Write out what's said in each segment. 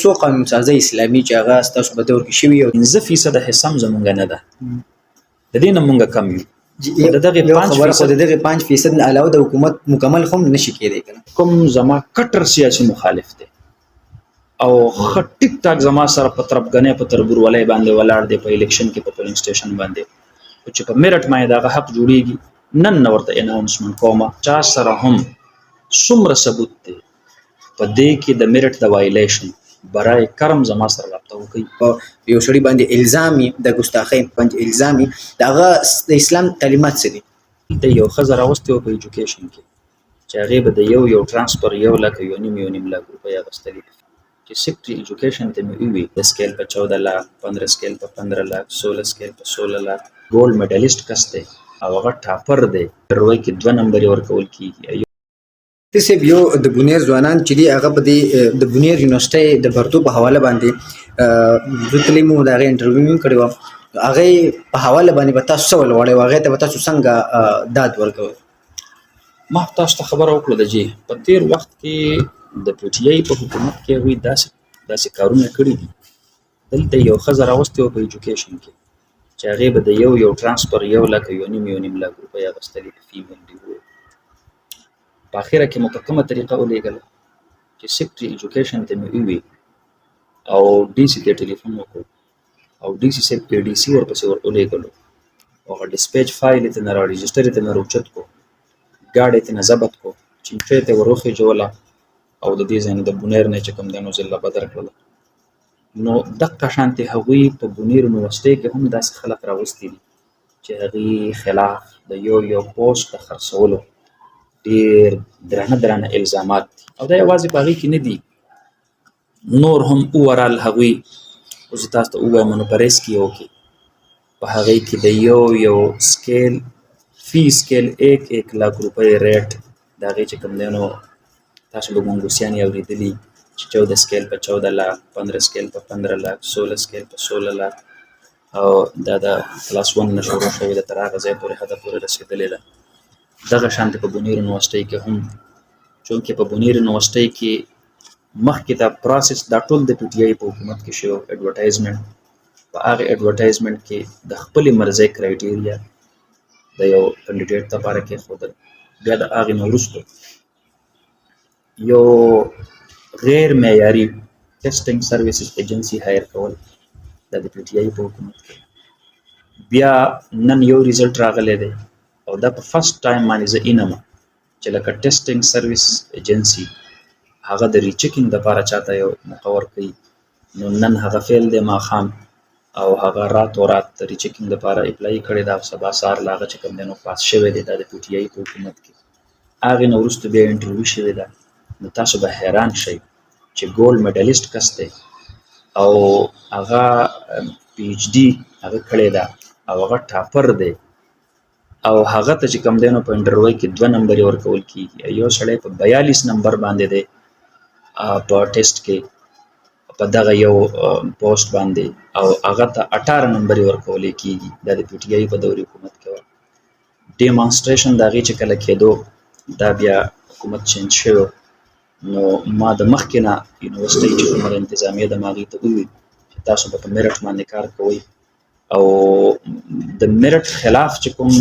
څو قانون سازي اسلامي چې هغه ستاسو په دور کې شوي او 5% حصه زمونږ نه ده، د دې نه مونږ کم یو. د دغه 5% د دغه 5% نه علاوه د حکومت مکمل هم نشي کېدای کنه. کوم زما کټر سیاسي مخالف دی او ټیک ټاک زما سره په طرفګنې په تربور ولای باندې ولاړ دی په الیکشن کې په پولینګ سټیشن باندې چې په میرټ باندې دا حق جوړیږي نن ورته اناونسمنت کومه چا سره هم څومره ثبوت دی په دې کې د میرټ د وایلیشن برای کرم زما سره رابطه وکړي. یو شړی باندې الزامي د ګستاخۍ باندې الزامي دغه د اسلام تعلیمات څه دي؟ د یو خزر اوسته په ایجوکیشن کې چې هغه به د یو ترانسفر 1 لک یو نیم لک روپیا غستلی چې سیکټری ایجوکیشن ته مې وی د سکیل په 14 لک 15 سکیل په 15 لک 16 سکیل په 16 لک ګولډ میډالیست کسته او هغه ټاپر دی روي کې 2 نمبر ورکول کیږي. تاسو یو د بونیر ځوانان چې دی هغه په د بونیر یونیورسيټي د برتو په حواله باندې رتلی مو دا غي انټرویو کړو هغه په حواله باندې به تاسو ول وړي هغه ته تاسو څنګه داد ورکوي؟ ما تاسو ته خبر اوکړه د جی په تیر وخت کې د پی ټی آی په حکومت کې وی داسې کارونه کړی دي. دلته یو خزر اوسته په ایجوکیشن کې چې هغه به د یو ترانسفر 1 لک یو نیم لک روپیا غستلی فیمیل دی. په اخره کې مو په کومه طریقه ولېږل چې سیکټری ایجوکیشن ته مې وی او ډي سي ته ټلیفون وکړ او ډي سي سیب کې ډي سي ورپسې ولېږلو او ډیسپیچ فایل ته نه راجستر ته نه روچت کو ګاډي ته نه ضبط کو چې ته وروخه جوړه او د دې ځین د بونیر نه چې کوم دنو زله بدر کړل نو دغه شانتي هغوی په بونیر یونیورسيټي کې هم داسې خلک راوستي دي چې هغه خلاف د یو پوسټ د خرڅولو ډیر درانه الزامات او دا یوازې باغی کې نه دي نور هم اورال هغوی او تاسو ته وایم نو پریس کې اوکي په هغه کې د یو سکیل فی سکیل 1 لک روپے ریټ دا غي چې کوم دینو تاسو به مونږ اوریدلی چې 14 سکیل په 14 لک 15 سکیل په 15 لک 16 سکیل په 16 لک او دا د کلاس 1 نشورو شوی د تر هغه ځای پورې هدف پورې رسیدلې ده. دغه شانت په بونیر یونیورسيټي کې هم چونکه په بونیر یونیورسيټي کې مخکې دا پروسس دا ټول د پی ټی آی په حکومت کې شو ایڈورټایزمنت په هغه ایڈورټایزمنت کې د خپل مرزي کرایټیریا د یو کینډیډیټ لپاره کې خود بیا د هغه نورستو یو غیر معیاري ټیسټینګ سرویسز ایجنسی هایر کول د پی ټی آی په حکومت کې بیا نن یو ریزلټ راغلی دی او دا په فرست ټایم باندې زه اینم چې لکه ټیسټینګ سرویس ایجنسی هغه د ریچیکینګ د لپاره چاته یو مقور کوي نو نن هغه فیل دی ما خام او هغه رات د ریچیکینګ د لپاره اپلای کړی دا سبا سار لاغه چې کوم دنو پاس شوی دی د پی ټی آی په حکومت کې هغه نو ورسته بیا انټرویو شوی دا نو تاسو به حیران شئ چې ګولډ میډالیست کسته او هغه پی ایچ ډی هغه کړی دا او هغه ټاپر دی او هغه ته چې کوم دینو په انټرویو کې 2 نمبر ورکول کیږي یو سړی په 42 نمبر باندې دی په ټیسټ کې په دغه یو پوسټ باندې او هغه ته 18 نمبر ورکول کیږي د پی ټی آی په دوري حکومت کې ډیمانستریشن دغه چې کله کېدو دا بیا حکومت چینج شو نو ما د مخکنه یونیورسيټي چې کومه انتظامیه د ماغي ته وی چې تاسو په میرټ باندې کار کوئ او د میرټ خلاف چې کوم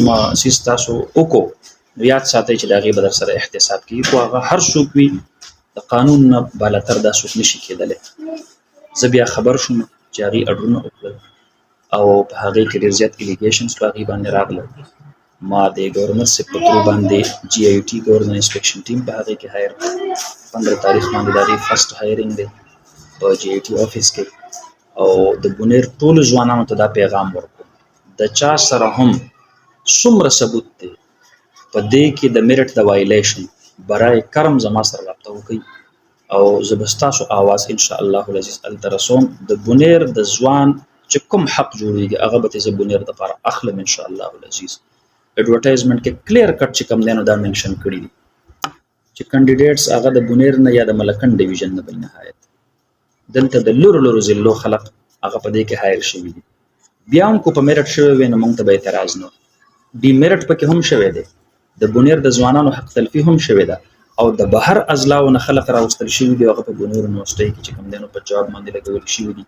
سیس تاسو وکړو یاد ساتئ چې دغه بدر سره احتساب کیږي خو هغه هر څوک وي د قانون نه بالاتر دا څوک نشي کېدلی. زه بیا خبر شوم چې هغه اډرونه وکړل او په هغه کې ډېر زیات الیګیشنز په هغه باندې راغله ما د گورنر سیکریټری باندې جی آی ټی گورنر انسپیکشن ټیم په هغه کې هایر 15 تاریخ باندې دا فرست هایرینګ دی په جی آی ټی افیس کې او د بونیر ټول ځوانانو ته دا پیغام ورکړ د چا سره هم څومره ثبوت دی په دې کې د میرټ د وایلیشن برای کرم زما سره رابطه وکړي او زبستاسو आवाज ان شاء الله العزیز الترسوم د بونیر د ځوان چې کوم حق جوړیږي هغه به ز بونیر د لپاره اخلم ان شاء الله العزیز. ایڈورټایزمنت کې کلیر کټ چې کوم دینو دا منشن کړی دي چې کینډیډیټس هغه د بونیر نه یا د ملکن ډیویژن نه بل نهایت دلته د لورو زلو خلق هغه په دې کې هایر شوی دي بیا هم کو په میرټ شوی وینم موږ ته به اعتراض نه دی میرټ پکې هم شوی دی د بونیر د ځوانانو حق تلفی هم شوی ده او د بهر ازلاو نه خلق راوستل شوي دي هغه په بونیر یونیورسيټي کې چې کوم دی نو په جواب باندې لګول شوي دي.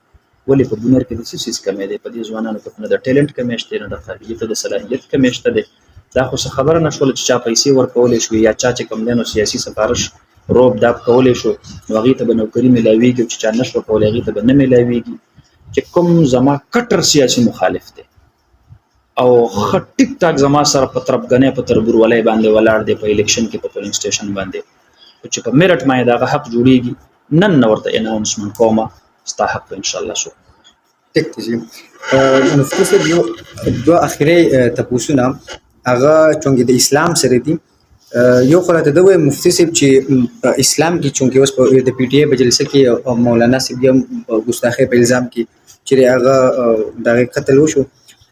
ولې په بونیر کې د څه څیز کمی دی؟ په دې ځوانانو کې نه د ټیلنټ کمی شته، نه د قابلیت د صلاحیت کمی شته دی. دا خو څه خبره نه شوله چې چا پیسې ورکولی شوې یا چا چې کوم دی نو سیاسي سفارش روب داب کولی شو نو هغې ته به نوکري میلاویږي او چې چا نه شوه کولی هغې ته به نه میلاویږي. چې کوم زما کټر سیاسي مخالف دی او ښه ټیک ټاک زما سره په تربګنۍ په تربورولۍ باندې ولاړ دی په الیکشن کې په پولینګ سټیشن باندې، چې په میرټ باندې د هغه حق جوړېږي نن نه ورته اناونسمنټ کومه ستا حق به انشاءالله شو. ټیک دی جی. مفتي صاحب یو دوه اخري تپوسونه هغه چونکې د اسلام سره دي. یو خو راته ده وایي مفتي صاحب چې په اسلام کې چونکې اوس په د پی ټي آی په جلسه کې مولانا صاحب هم ګستاخۍ په الزام کې چې هغه د هغې قتل وشو،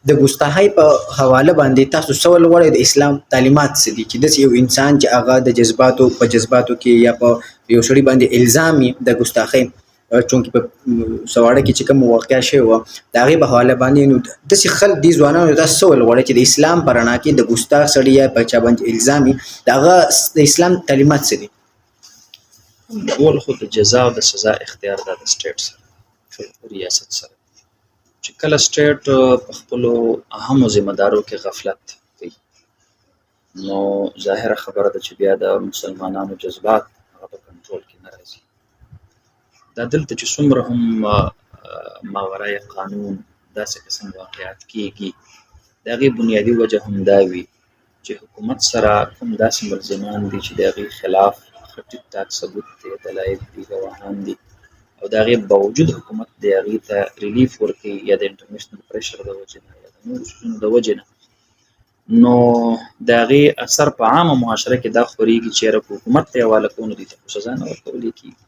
د ګستاخۍ په حواله باندې تاسو څه ول غواړئ؟ د اسلام تعلیمات څه دي چې داسې یو انسان چې هغه د جذباتو کې یا په یو سړي باندې الزام وي د ګستاخۍ، چونکې په سواړه کې چې کوم واقعه شوې وه د هغې په حواله باندې، نو داسې خلک دې ځوانانو تاسو څه ول غواړئ چې د اسلام په رڼا کې د ګستاخ سړي یا په چا باندې الزام وي د هغه د اسلام تعلیمات څه دي؟ اول خو د جزا او د سزا اختیار دا د سټیټ سره ریاست سره، چې کله سټیټ په خپلو اهمو ذمه دارو کې غفلت کوي نو ظاهره خبره ده چې بیا د مسلمانانو جذبات هغه په کنټرول کې نه راځي. دا دلته چې څومره هم ماورای قانون داسې قسم واقعات کېږي د هغې بنیادي وجه هم دا وي چې حکومت سره کوم داسې ملزمان دي چې د هغې خلاف ښه ټیک ټاک ثبوت دی، دلایل دي، ګواهان دي، او د هغې باوجود حکومت د هغې ته ریلیف ورکوي یا د انټرنیشنل پریشر د وجې نه یا د نورو څیزونو د وجې نه، نو د هغې اثر په عامه معاشره کې دا خورېږي چې یاره په حکومت ته یې حواله کړو نو دې ته خو سزا نه ورکولی کېږي.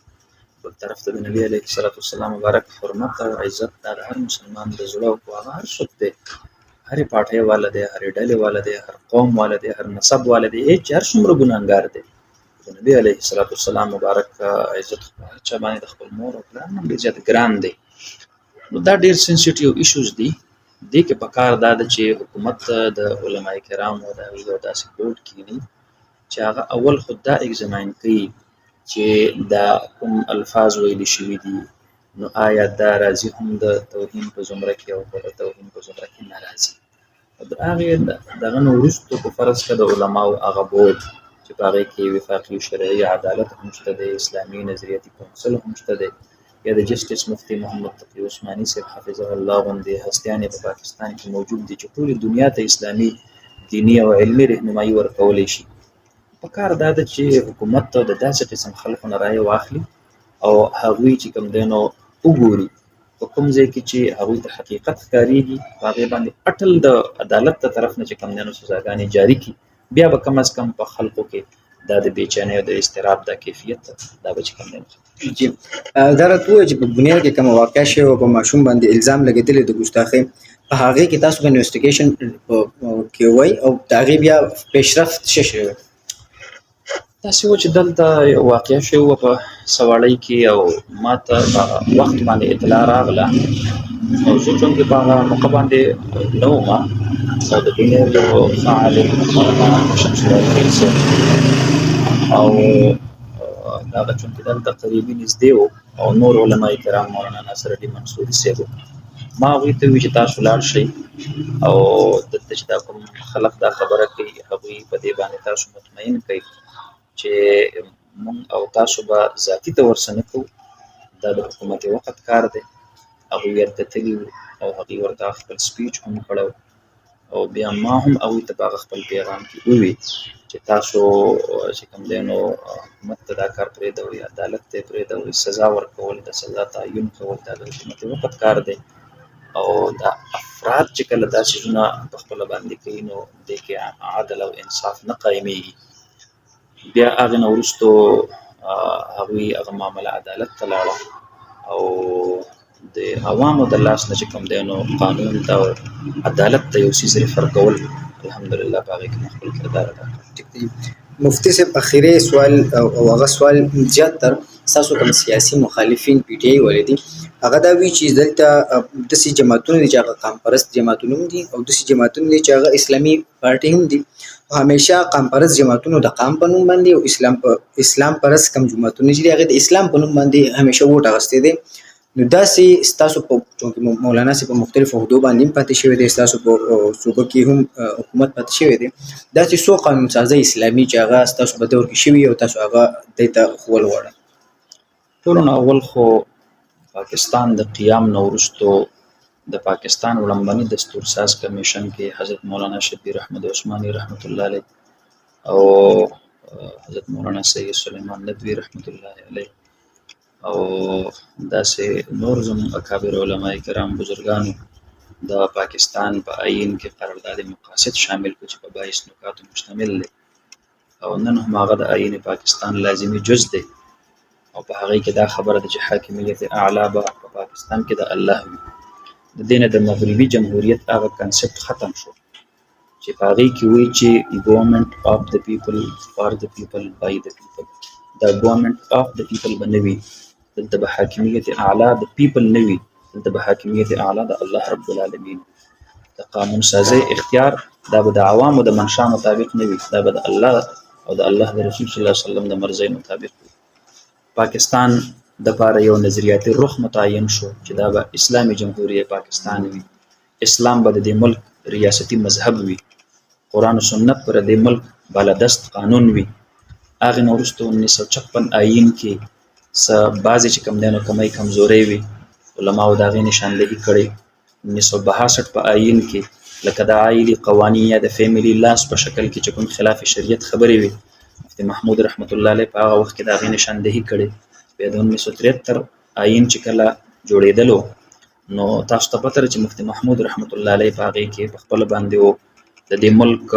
بل طرف ته د نبي علیه الصلاة والسلام مبارک حرمت او عزت دا د هر مسلمان د زړه او هغه هر څوک دی، هرې پارټۍ والا دی، هرې ډلې والا دی، هر قوم والا دی، هر نسب والا دی، چې هر څومره ګناهګار دی د نبي علیه الصلاة والسلام مبارک عزت هر چا باندې د خپل مور او پلار نه ډېر زیات ګران دی. نو دا ډېر سینسیټیو ایشوز دي. دې کې پکار دا ده چې حکومت د علماء کرامو د هغې یو داسې بورډ کیني چې هغه اول خو دا اګزاماین کوي چې دا کوم الفاظ ویلي شوي دي نو آیا دا راځي هم د توهین په زمره کې او د توهین په زمره کې نه راځي. د هغې دغه نه وروستو په فرض کړه د علماو هغه بورډ چې په هغې کې وفاقي شرعي عدالت هم شته دی، اسلامي نظریاتي کونسل هم شته دی، یا د جسټس مفتي محمد تقي عثماني صاحب حفظه الله غوندې هستیانې په پاکستان کې موجود دي چې ټولې دنیا ته اسلامي دیني او علمي رهنمایي ورکولی شي. پکار دا ده چې حکومت ته د داسې قسم خلکو نه رایې واخلي او هغوی چې کوم دی نو وګوري په کوم ځای کې چې هغوی ته حقیقت ښکارېږي په هغې باندې اټل د عدالت د طرف نه چې کوم دی نو سزاګانې جاري کړي، بیا به کم از کم په خلکو کې دا د بېچینۍ او د اضطراب دا کیفیت دا به چې کوم دی جی. دا راته ووایه چې په بنیر کې کومه واقعه شوې وه په ماشوم باندې الزام لګېدلی د ګستاخۍ، په هغې کې تاسو به انویسټیګیشن کوئ او د هغې بیا پیشرفت څه شوی؟ داسې و چې دلته یو واقعه شوې وه په سواړۍ کې او ما ته په وخت باندې اطلاع راغله او زه چونکې په هغه موقع باندې نه وم او د بنیر یو ښه عالم مولانا شمس الله خیل صاحب او هغه چونکې دلته قریبي نږدې و او نور علماء کرام مولانا ناصر علي منصوري صاحب ما هغوی ته وویل چې تاسو لاړ شئ او دلته چې دا کوم خلک دا خبره کوي هغوی په دې باندې تاسو مطمئن کوي چې مونږ او تاسو به ذاتي ته ورسه نه کوو، دا د حکومت وقت کار دی. هغوی هلته تللي وو او هغوی ورته خپل سپیچ هم کړی او بیا ما هم هغوی ته په هغه خپل پیغام کې وویل چې تاسو چې کوم دی نو حکومت ته دا کار پرېږدوئ، عدالت ته یې پرېږدوئ، سزا ورکول د سزا تعین کول دا د حکومت وقت کار دی او دا افراد چې کله دا څیزونه په خپله باندې کوي نو دې کې عدل او انصاف نه قایمېږي. بیا هغې نه وروستو هغوی هغه معامله عدالت ته لاړه او د عوامو د لاس نه چې کوم دی نو قانون ته او عدالت ته یو څیز ریفر کول الحمدلله په هغې کې مې خپل کردار ادا کړی. مفتي صاحب اخري سوال او هغه سوال زیاتر ستاسو کوم سیاسي مخالفین پی ټي آی والي دي هغه دا وایي چې دلته داسې جماعتونه دي چې هغه قام پرست جماعتونه هم دي او داسې جماعتونه دي چې هغه اسلامي پارټۍ هم دي همیشه قام پرست جماعتونو د قام په نوم باندې او اسلام پرست کم جماعتونه چې دي هغه د اسلام په نوم باندې همیشه ووټ اخیستی دی. نو داسې ستاسو په چونکې مولانا صاحب په مختلفو عهدو باندې هم پاتې شوی دی، ستاسو په صوبه کې هم حکومت پاتې شوی دی، داسې څو قانون سازی اسلامي چې هغه ستاسو په دور کې شوي او تاسو هغه دې ته ښوول غواړئ؟ ټولو نه اول خو پاکستان د قیام نه وروستو د پاکستان وړاندې دستورساز کمیشن کې حضرت مولانا شبیر احمد عثماني رحمت الله علیه او حضرت مولانا سید سلیمان ندوی رحمت الله علیه او داسې نور زموږ اکابر علماء کرام بزرګانو د پاکستان په آئین کې قرارداد مقاصد شامل کړو چې په 22 نکاتو مشتمل دی او نن هم هغه د آئین پاکستان لازمي جز دی او په هغې کې دا خبره ده چې حاکمیت اعلی به په پاکستان کې د الله وي. د دې نه د مغربي جمهوریت هغه کنسپټ ختم شو چې په هغې کې وایي چې ګورنمنټ آف د پیپل فار د پیپل بای د پیپل. دا ګورنمنټ آف د پیپل به نه وي، دلته به حاکمیت اعلی د پیپل نه وي، دلته به حاکمیت اعلی د الله رب العالمین. د قانون سازی اختیار دا به د عوامو د منشا مطابق نه وي، دا به د الله او د الله د رسول صلی الله علیه وسلم د مرضی مطابق وي. پاکستان د پاره یو نظریاتي رخ متعین شو چې دا به اسلامي جمهوریت پاکستان وي، اسلام به د دې ملک ریاستي مذهب وي، قرآن و سنت پر دې ملک بالادست قانون وي. هغې نه وروسته 1956 آئین کې څه بعضې چې کوم دی نو کمی کمزورۍ وي، علماو د هغې نشاندهي کړې. 1962 په آئین کې لکه د عائلي قوانین یا د فیملی لاس په شکل کې چې کوم خلاف شریعت خبرې وي، مفتي محمود رحمت الله علیه په هغه وخت کې د هغې نشاندهي کړې. بیا د 1973 آئین چې کله جوړېدلو نو تاسو ته پته ده چې مفتي محمود رحمت الله علیه په هغې کې په خپله باندې و د دې ملک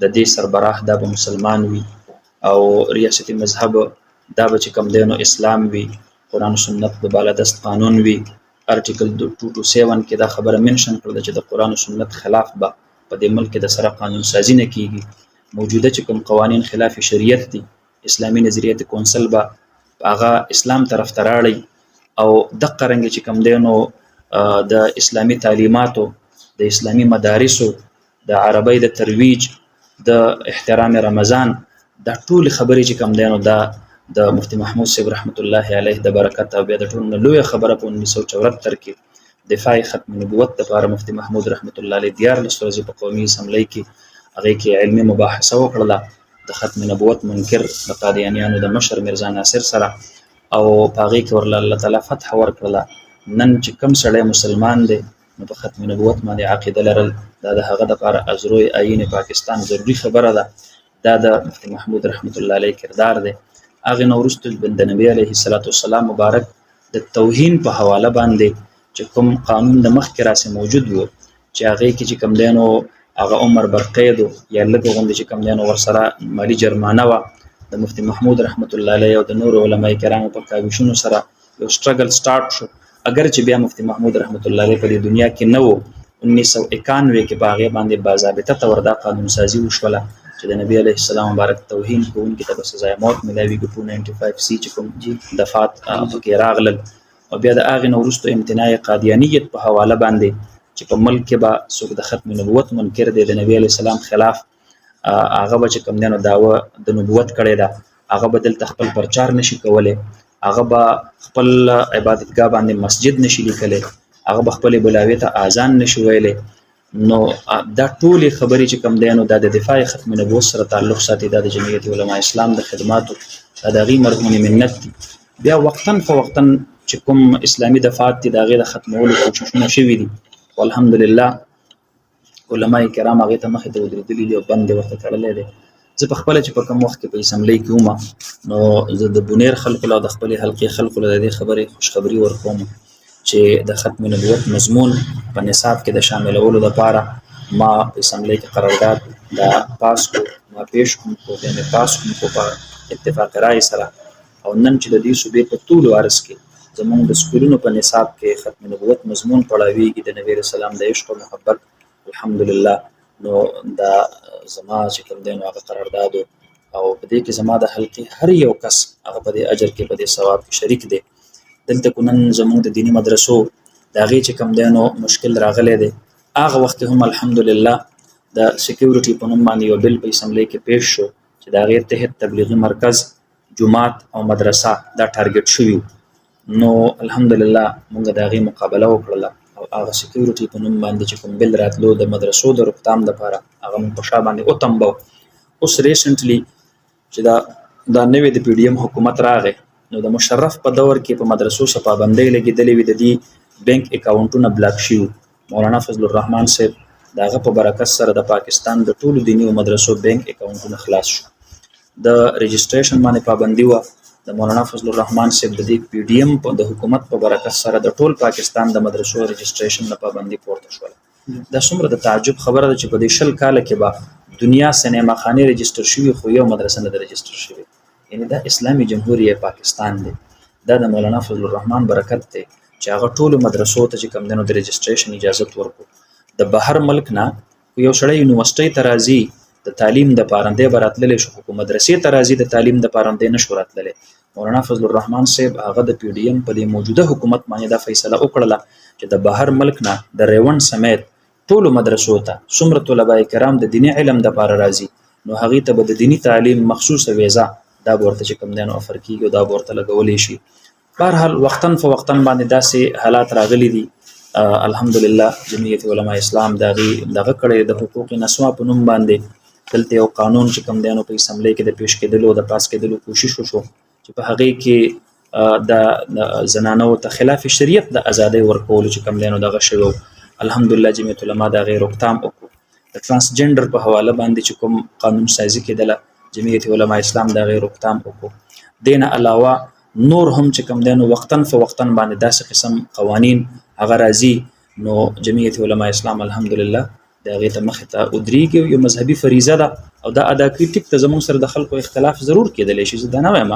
د دې سربراه دا به مسلمان وي او ریاستي مذهب دا به چې کوم دی نو اسلام وي، قرآن و سنت به بالادست قانون وي. ارټیکل 227 کې دا خبره منشن کړله چې د قرآن و سنت خلاف به په دې ملک کې د سره قانون سازي نه کیږي. موجوده چې کوم قوانین خلاف شریعت دي، اسلامي نظریات کونسل به هغه اسلام طرف ته راړي او دقه رنګې چې کوم دی نو د اسلامي تعلیماتو، د اسلامي مدارسو، د عربۍ د ترویج، د احترام رمضان، دا ټول خبرې چې کوم دی نو دا د مفتی محمود صاحب رحمت الله علیه د برکت او بیا د ټولو نه لویه خبره په 1974 کې دفاع ختم نبوت دپاره مفتی محمود رحمت الله علیه 14 ورځې په قومي اسمبلۍ کې هغې کې علمي مباحثه وکړله د ختم نبوت منکر د قادیانیانو د مشر میرزا ناصر سره او په هغې کې ورله الله تعالی فتح ورکړله. نن چې کوم سړی مسلمان دی نو په ختم نبوت باندې عقیده لرل دا د هغه دپاره ازروی آئین پاکستان ضروري خبره ده. دا د مفتی محمود رحمت الله علیه کردار دی. هغې نه وروسته د نبي علیه الصلاة والسلام مبارک د توهین په حواله باندې چې کوم قانون د مخکې راسې موجود و چې هغې کې چې کوم دی نو هغه عمر برقید یا لږ غوندې چې کوم دی نو ورسره مالي جرمانه وه، د مفتی محمود رحمت الله علیه او د نورو علماء کرامو په کاوشونو سره یو سټرګل سټارټ شو. اگر چې بیا مفتی محمود رحمت الله علیه په دې دنیا کې نه و، 1991 کې په هغې باندې باضابطه طور دا قانون سازي وشوله چې د نبی علیه السلام مبارک توهین کوونکي ته به سزای موت ملاویږي. 295C چې کوم دفعات پکې راغلل او بیا د هغې نه وروسته امتناع قادیانیت په حواله باندې چې په ملک کې به څوک د ختم نبوت منکر دی د نبی علیه السلام خلاف هغه به چې کوم دی نو دعوه د نبوت کړې ده هغه به دلته خپل پرچار نشي کولی، هغه به خپل عبادتګاه باندې مسجد نشي لیکلی، هغه به خپلې بلاوې ته اذان نشي ویلی. نو دا ټولې خبرې چې کوم دی نو دا د دفاع ختم نبوت سره تعلق ساتي، دا د جمعیت علماء اسلام د خدماتو دا د هغې مرهونې منت دي. بیا وقتا فوقتا چې کوم اسلامي دفعات دي د هغې د ختمولو کوششونه شوي دي والحمدلله علماء کرام هغې ته مخې ته ودرېدلي دي او بند یې ورته تړلی دی. زه په خپله چې په کوم وخت کې په اسمبلۍ کې وم نو زه د بونیر خلکو له او د خپلې حلقې خلکو له د دې خبرې خوشخبري ورکوم چې د ختم نبوت مضمون په نصاب کې د شاملولو دپاره ما په اسمبلۍ کې قرارداد دا پاس کړو، ما پیش کوم کو بیا مې پاس کوم کو په اتفاق رای سره. او نن چې د دې صوبې په ټولو عرض کې زموږ د سکولونو په نصاب کې ختم نبوت مضمون پړاویږي د نبي رسول الله د عشق او محبت الحمدلله. نو دا زما چې کوم دی نو هغه قرارداد او په دې کې زما د حلقې هر یو کس هغه په دې اجر کې په دې ثواب کې شریک دی. دلته کو نن زموږ د دینی مدرسو د هغې چې کوم دی نو مشکل راغلی دی، هغه وخت هم الحمدلله د سکیورټي په نوم باندې یو بل په اسمبلی کې پیش شو چې د هغې تحت تبلیغي مرکز، جومات او مدرسه دا ټارګټ شوي. نو الحمدلله موږ د هغې مقابله وکړله او هغه سکیورټي په نوم باندې چې کوم بل راتلو د مدرسو د روکتام دپاره هغه موږ په شا باندې وتمبو. اوس ریسنټلی چې دا نوې د پی ډي ایم حکومت راغی نو د مشرف په دور کې په مدرسو څه پابندۍ لګېدلې وي، د دې بینک اکاونټونه بلاک شوي. مولانا فضل الرحمن صاحب د هغه په برکت سره د پاکستان د ټولو دیني او مدرسو بینک اکاونټونه خلاص شو. د رجسټریشن باندې پابندي وه. د مولانا فضل الرحمن صاحب د دې پی ډي ایم د حکومت په برکت سره د ټول پاکستان د مدرسو رجسټریشن نه پابندي پورته شوله. دا څومره د تعجب خبره ده چې په دې 20 کاله کې به دنیا سینما خانې رجسټر شوي خو یو مدرسه نه ده رجسټر شوې. یعنی دا اسلامي جمهوریه پاکستان دی. دا د مولانا فضل الرحمن برکت دی چې هغه ټولو مدرسو ته چې کوم دی نو د رجسټریشن اجازت ورکړو. د بهر ملک نه یو سړی یونیورسټۍ ته راځي د تعلیم دپاره دی به راتللی شو، خو مدرسې ته راځي د تعلیم دپاره دی نه شو راتللی. مولانا فضل الرحمن صاحب هغه د پی ډي ایم په دې موجوده حکومت باندې دا فیصله وکړله چې د بهر ملک نه د ریوند سمیت ټولو مدرسو ته څومره طلبه کرام د دیني علم دپاره راځي نو هغې ته به د دیني تعلیم مخصوصه ویزا دا به ورته چې کوم دی نو افر کېږي او دا به ورته لګولی شي. بهرحال وختن فوقتن باندې داسې حالات راغلي دي. الحمدلله جمعیت علماء اسلام د هغې کړی د حقوق نسوا په نوم باندې دلته یو قانون چې کوم دی نو په اسمبلی کې د پیش کېدلو د پاس کېدلو کوشش وشو چې په هغې کې د زنانو ته خلاف شریعت د ازادۍ ورکولو چې کوم دی نو دغه شوی. الحمدلله جمعیت علماء د هغې روکتام وکړو. د ټرانسجنډر په حواله باندې چې کوم قانون سازي کېدله جمعیت علماء اسلام د هغې روکتام وکړو. دې نه علاوه نور هم چې کوم دی نو وختن فوقتن باندې داسې قسم قوانین هغه راځي نو جمعیت علماء اسلام الحمدلله د هغې ته مخې ته ودرېږي. یو مذهبي فریضه ده او دا ادا کړي. ټیک ته زموږ سره د خلکو اختلاف ضرور کېدلی شي، زه دا نه وایم.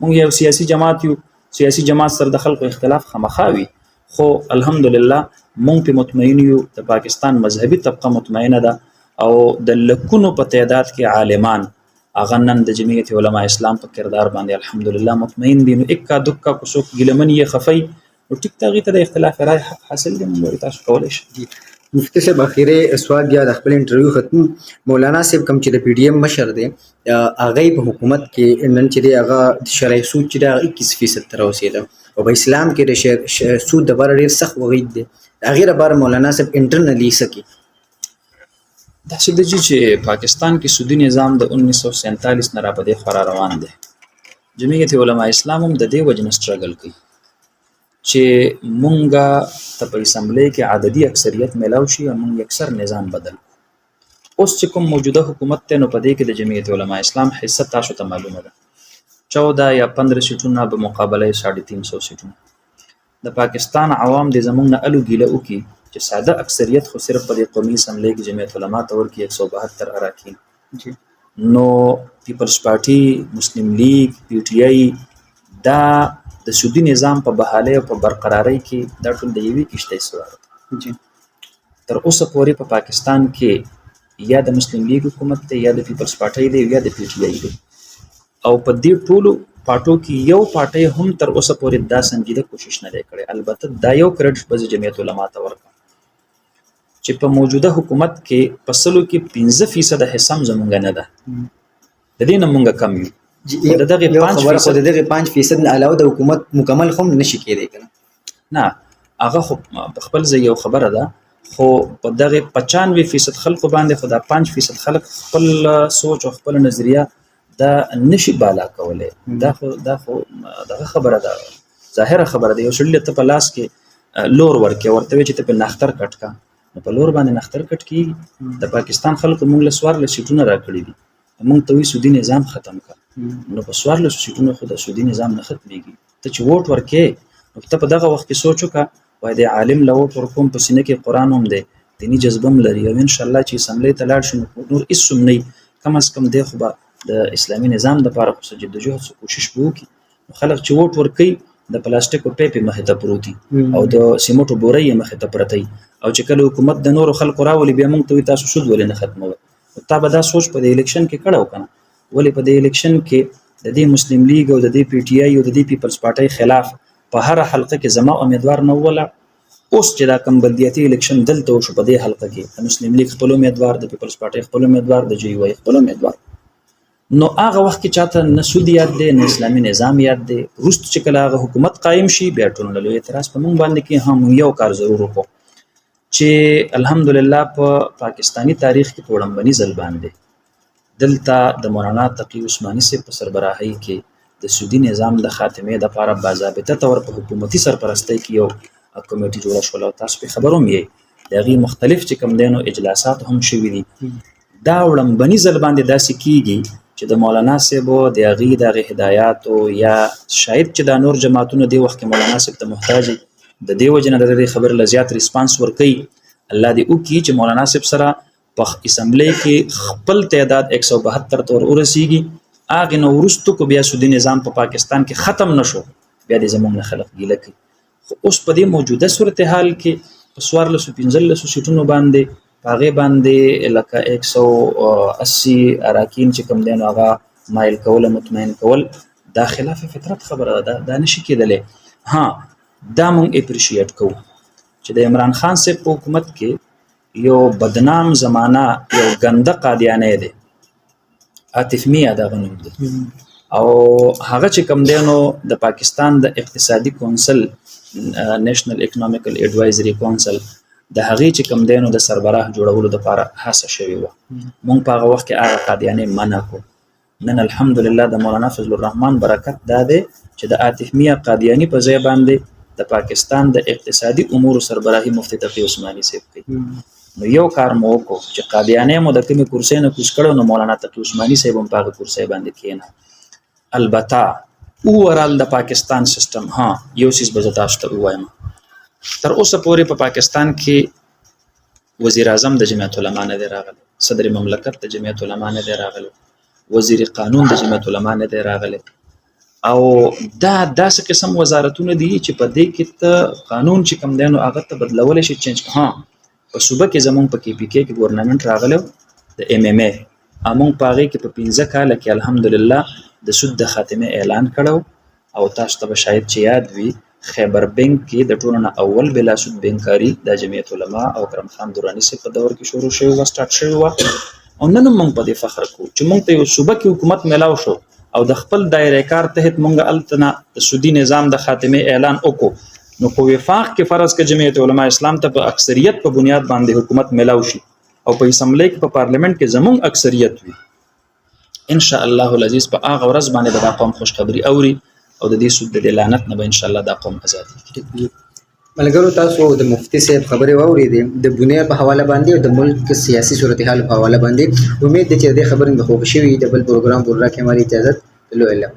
موږ یو سیاسي جماعت یو، سیاسي جماعت سره د خلکو اختلاف خامخا وي، خو الحمدلله موږ پې مطمئن یو. د پاکستان مذهبي طبقه مطمئنه ده او د لکونو په تعداد کې عالمان هغه نن د جمعیت علماء اسلام په کردار باندې الحمدلله مطمئن دي. نو اکا دکا کو څوک ګیلمن یې خفی نو ټیک ته هغې ته د اختلاف رای حق حاصل دی. موږ تاسو کولی شئ. مفتی صاحب اخیری سوال بیا د خپل انټرویو ختم. مولانا صاحب کوم چې د پی ډي ایم مشر دی هغې په حکومت کې نن چې دی هغه شرعي سود چې دی هغه 21% ته راوسېده او په اسلام کې د سود دپاره ډېر سخت وغید دی. د هغې لپاره مولانا صاحب انټرنلي څه کوي؟ داسې ده چې پاکستان کې سودي نظام د 1947 نه را په دې خوا روان دی. جمعیت علماء اسلام هم د دې وجې نه سټرګل کوي چې مونږ ته په اسمبلی کې عددي اکثریت میلاو شي او مونږ اکثر نظام بدل. اوس چې کوم موجوده حکومت دی نو په دې کې د جمعیت علماء اسلام حصه تاسو ته معلومه ده 14 یا 15 سیټونه به مقابله 350 سیټونه. د پاکستان عوام د زمونږ نه الو ګیله وکړي چې ساده اکثریت خو صرف په دې قومي اسمبلی کې جمعیت علماء ته ورکړي 172 اراکین. نو پیپلز پارټي، مسلم لیگ، پی ټي آی دا د سودي نظام په بحالۍ او په برقرارۍ کې دا ټول د یوې کښتۍ سوار دي. تر اوسه پورې په پاکستان کې یا د مسلم لیگ حکومت دی یا د پیپلز پارټي دی یا د پی ټي آی دی او په دې ټولو پارټو کې یو پارټي هم تر اوسه پورې دا سنجیده کوشش نه دی کړی. البته دا یو کریډټ به جمعیت علماء ته ورکړم چې په موجوده حکومت کې په سلو کې 15% حصه هم زمونږ نه ده، د دې نه مونږ کم یو. د دغه 5% د دغه 5% نه علاوه د حکومت مکمل هم نشي کېدی کنه. نه هغه خو په خپل ځای یو خبره ده، خو په دغه 95% خلکو باندې خو دا 5% خلک خپل سوچ او خپل نظریه دا نشي بالا کولی. دا خو دغه خبره ده، ظاهره خبره ده. یو سړي ته په لاس کې لور ورکې ورته وایي چې ته په نختر کټ کا، نو په لور باندې نختر کټ کېږي. د پاکستان خلکو موږ له 14 سیټونه راکړي دي، موږ ته وایي سودي نظام ختم کړه. نو په 14 سیټونو خو د سودي نظام نه ختمېږي. ته چې ووټ ورکې نو ته په دغه وخت کې سوچ وکړه وایي د عالم له ووټ ورکوم، په سینه کې قرآن هم دی، دیني جذبه هم لري او انشاءالله چې اسمبلی ته لاړ شي نو نور هېڅ هم نه کم از کم دی خو به د اسلامي نظام دپاره خو څه جدوجهد څه کوشش به وکړي. نو خلک چې ووټ ورکوي د پلاستیکو پیپې مخې ته پروت دي او د سیمټو بورۍ یې مخې ته پرته وي او چې کله حکومت د نورو خلکو راولي بیا موږ ته وایي تاسو سود ولې نه ختموئ. تا به دا سوچ په د الیکشن کې کړی و که نه؟ ولې په د الیکشن کې د دې مسلم لیگ او د دې پی ټي آی او د دې پیپلز پارټۍ خلاف په هره حلقه کې زما امیدوار نه وولاړ اوس چې دا کوم بلدیاتي الیکشن دلته وشو په دې حلقه کې د مسلم لیگ خپل امیدوار، د پیپلز پارټي خپل امیدوار، د جی وای خپل امیدوار، نو هغه وخت کې چاته نه سود یاد دی نه اسلامي نظام یاد دی. وروسته چې کله هغه حکومت قایم شي بیا ټول له اعتراض په مونږ باندې کې هم یو کار ضرور وکړو چې الحمدلله په پاکستانی تاریخ کې په وړاندې ځل باندې دلته د مولانا تقی عثماني صاحب په سربراهۍ کې د سودي نظام د خاتمې لپاره باضابطه تور په حکومتي سرپرستۍ کې یو کمیټي جوړه شوه او تاسو په خبروم یې د هغې مختلف چې کوم دینو اجلاسات هم شوي دي. دا وړاندې ځل باندې داسې کیږي چې د مولانا صاحب د هغې د هغې هدایاتو یا شاید چې دا نور جماعتونه دې وخت کې مولانا صاحب ته محتاج د دې وجې نه د دې خبرې له زیات ریسپانس ورکوي. الله دې وکړي چې مولانا صاحب سره په اسمبلی کې خپل تعداد 172 ته ورسیږي. هغې نه وروسته کو بیا سودي نظام په پاکستان کې ختم نشو بیا دې زموږ نه خلک ګیله کوي. خو اوس په دې موجوده صورتحال کې په 1415 سیټونو باندې په هغې باندې لکه 180 اراکین چې کوم دی نو هغه مایل کول مطمئن کول دا خلاف فطرت خبره ده، دا نشي کېدلی. ها دا مونږ اپریشیټ کوو چې د عمران خان صاحب په حکومت کې یو بدنام زمانه یو ګنده قادیانی دی، عاطف میاں دغه نوم دی، او هغه چې کوم دی نو د پاکستان د اقتصادي کونسل نیشنل اکنامیکل ایڈوایزري کونسل د هغې چې کوم دی نو د سربراه جوړولو دپاره هڅه شوې وه. مونږ په هغه وخت کې هغه قادیانۍ منع کړو. نن الحمدلله د مولانا فضل الرحمن برکت دا دی چې د عاطف میاں قادیاني په ځای باندې د پاکستان د اقتصادي امورو سربراهي مفتي تقی عثماني صاحب کوي. نو یو کار مو وکړو چې قادیانۍ مو د کومې کرسۍ نه کوز کړو نو مولانا تقی عثماني صاحب هم په هغه کرسۍ باندې کېنه. البته اوورال د پاکستان سیستم ها یو څیز به زه تاسو ته ووایم، تر اوسه پورې په پاکستان کې وزیر اعظم د جمعیت علما نه دی راغلی، صدر مملکت د جمعیت علما نه دی راغلی، وزیر قانون د جمعیت علما نه دی راغلی، او دا داسې قسم وزارتونه دي چې په دې کې ته قانون چې کوم دی نو هغه ته بدلولی شي چینج. ها په صوبه کې زمونږ په کې پی کې ګورنمنټ راغلی د ایم ایم ای، موږ په هغې کې په 15 کاله کې الحمدلله د سود د خاتمې اعلان کړو. او تاسو ته به شاید چې یاد وي خیبر بینک کې د ټولو نه اول بلا سود بینکاري د جمعیت علما او کرم خان دراني صاحب په دور کې شروع شوې وه، سټارټ شوې وه. او نن هم موږ په دې فخر کوو چې موږ ته یو صوبه کې حکومت میلاو شو او د خپل دایره کار تحت موږ هلته نه د سودي نظام د خاتمې اعلان وکړو. نو په وفاق کې فرض که جمعیت علما اسلام ته په اکثریت په بنیاد باندې حکومت میلاو شي او په اسمبلی کې په پارلیمنت کې زموږ اکثریت وي، ان شاء الله العزیز په هغه ورځ باندې به دا قوم خوشخبري اوري او د دې سود د لعنت نه به ان شاء الله دا قوم ازادي. ملګرو تاسو د مفتی صاحب خبرې واورېدې د بنیر په حواله باندې او د ملک سیاسي صورتحال په حواله باندې. امید ده چې د دې خبرې به خوښ شوي. د بل پروګرام پوره کې مالي اجازت له الله.